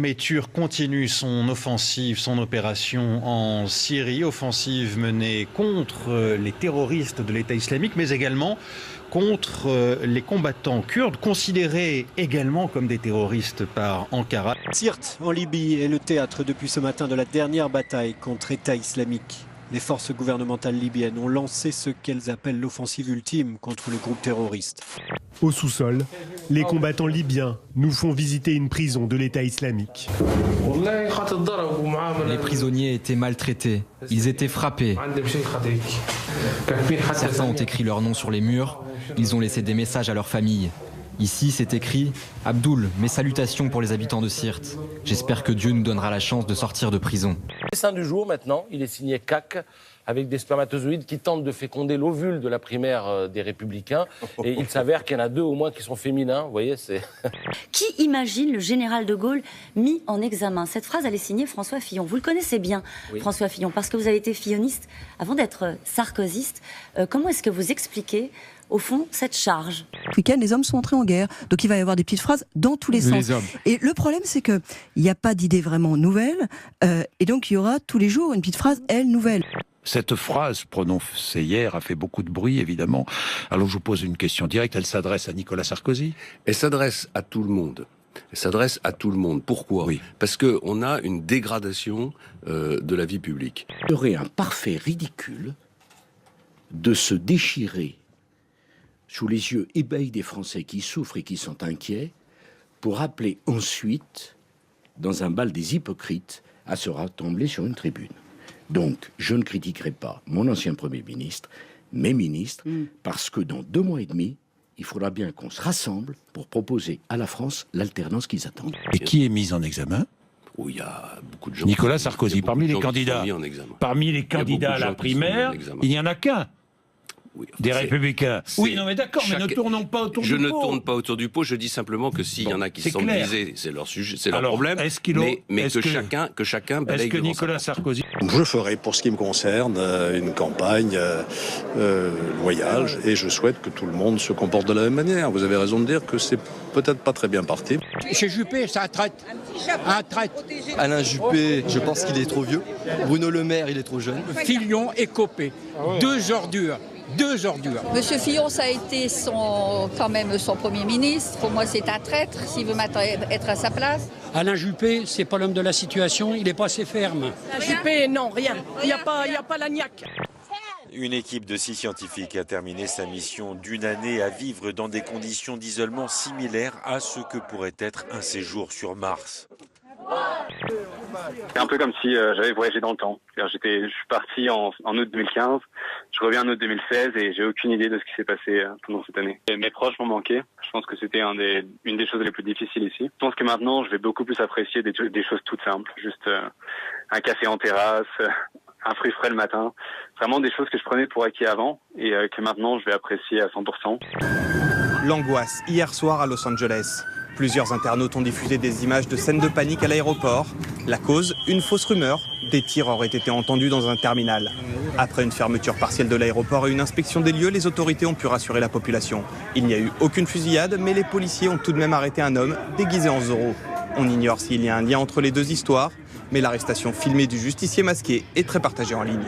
l'armée turque continue son offensive, son opération en Syrie, offensive menée contre les terroristes de l'État islamique, mais également contre les combattants kurdes, considérés également comme des terroristes par Ankara. Sirte, en Libye, est le théâtre depuis ce matin de la dernière bataille contre État islamique. Les forces gouvernementales libyennes ont lancé ce qu'elles appellent l'offensive ultime contre le groupe terroriste. Au sous-sol, les combattants libyens nous font visiter une prison de l'État islamique. Les prisonniers étaient maltraités, ils étaient frappés. Certains ont écrit leur nom sur les murs, ils ont laissé des messages à leurs familles. Ici, c'est écrit « Abdoul, mes salutations pour les habitants de Sirte. J'espère que Dieu nous donnera la chance de sortir de prison. » Le dessin du jour, maintenant, il est signé CAC, avec des spermatozoïdes qui tentent de féconder l'ovule de la primaire des Républicains. Et il s'avère qu'il y en a 2 au moins qui sont féminins, vous voyez, c'est... Qui imagine le général de Gaulle mis en examen? Cette phrase, elle est signée François Fillon. Vous le connaissez bien, oui. François Fillon, parce que vous avez été filloniste avant d'être sarkozyste. Comment est-ce que vous expliquez au fond, cette charge? Ce week-end, les hommes sont entrés en guerre. Donc il va y avoir des petites phrases dans tous les sens. Et le problème, c'est qu'il n'y a pas d'idée vraiment nouvelle. Et donc il y aura tous les jours une petite phrase, elle, nouvelle. Cette phrase prononcée hier a fait beaucoup de bruit, évidemment. Alors je vous pose une question directe. Elle s'adresse à Nicolas Sarkozy? Elle s'adresse à tout le monde. Elle s'adresse à tout le monde. Pourquoi? Oui. Parce qu'on a une dégradation de la vie publique. Il y aurait un parfait ridicule de se déchirer sous les yeux ébahis des Français qui souffrent et qui sont inquiets, pour appeler ensuite, dans un bal des hypocrites, à se rassembler sur une tribune. Donc, je ne critiquerai pas mon ancien Premier ministre, mes ministres, parce que dans 2 mois et demi, il faudra bien qu'on se rassemble pour proposer à la France l'alternance qu'ils attendent. Et qui est mis en examen? Où il y a beaucoup de gens... Nicolas Sarkozy, parmi les candidats. Parmi les candidats à la primaire, il n'y en a qu'un. Oui, des Républicains. Oui, non mais d'accord, mais ne tournons pas autour du pot. Je ne tourne pas autour du pot, je dis simplement que s'il y en a qui sont visés, c'est leur sujet, c'est leur problème. Mais que chacun balaye. Est-ce que Nicolas Sarkozy... Je ferai, pour ce qui me concerne, une campagne loyale et je souhaite que tout le monde se comporte de la même manière. Vous avez raison de dire que c'est peut-être pas très bien parti. Chez Juppé, c'est un traître. Un traître. Alain Juppé, je pense qu'il est trop vieux. Bruno Le Maire, il est trop jeune. Fillon et Copé, 2 ordures. 2 ordures. Monsieur Fillon, ça a été quand même son Premier ministre. Pour moi, c'est un traître, s'il veut être à sa place. Alain Juppé, c'est pas l'homme de la situation, il n'est pas assez ferme. Juppé, non, rien. Il n'y a pas la niaque. Une équipe de 6 scientifiques a terminé sa mission d'1 année à vivre dans des conditions d'isolement similaires à ce que pourrait être un séjour sur Mars. C'est un peu comme si j'avais voyagé dans le temps. Je suis parti en août 2015, je reviens en août 2016 et j'ai aucune idée de ce qui s'est passé pendant cette année. Et mes proches m'ont manqué. Je pense que c'était une des choses les plus difficiles ici. Je pense que maintenant, je vais beaucoup plus apprécier des choses toutes simples. Juste un café en terrasse, un fruit frais le matin. Vraiment des choses que je prenais pour acquis avant et que maintenant, je vais apprécier à 100%. L'angoisse hier soir à Los Angeles. Plusieurs internautes ont diffusé des images de scènes de panique à l'aéroport. La cause, une fausse rumeur. Des tirs auraient été entendus dans un terminal. Après une fermeture partielle de l'aéroport et une inspection des lieux, les autorités ont pu rassurer la population. Il n'y a eu aucune fusillade, mais les policiers ont tout de même arrêté un homme déguisé en Zorro. On ignore s'il y a un lien entre les 2 histoires, mais l'arrestation filmée du justicier masqué est très partagée en ligne.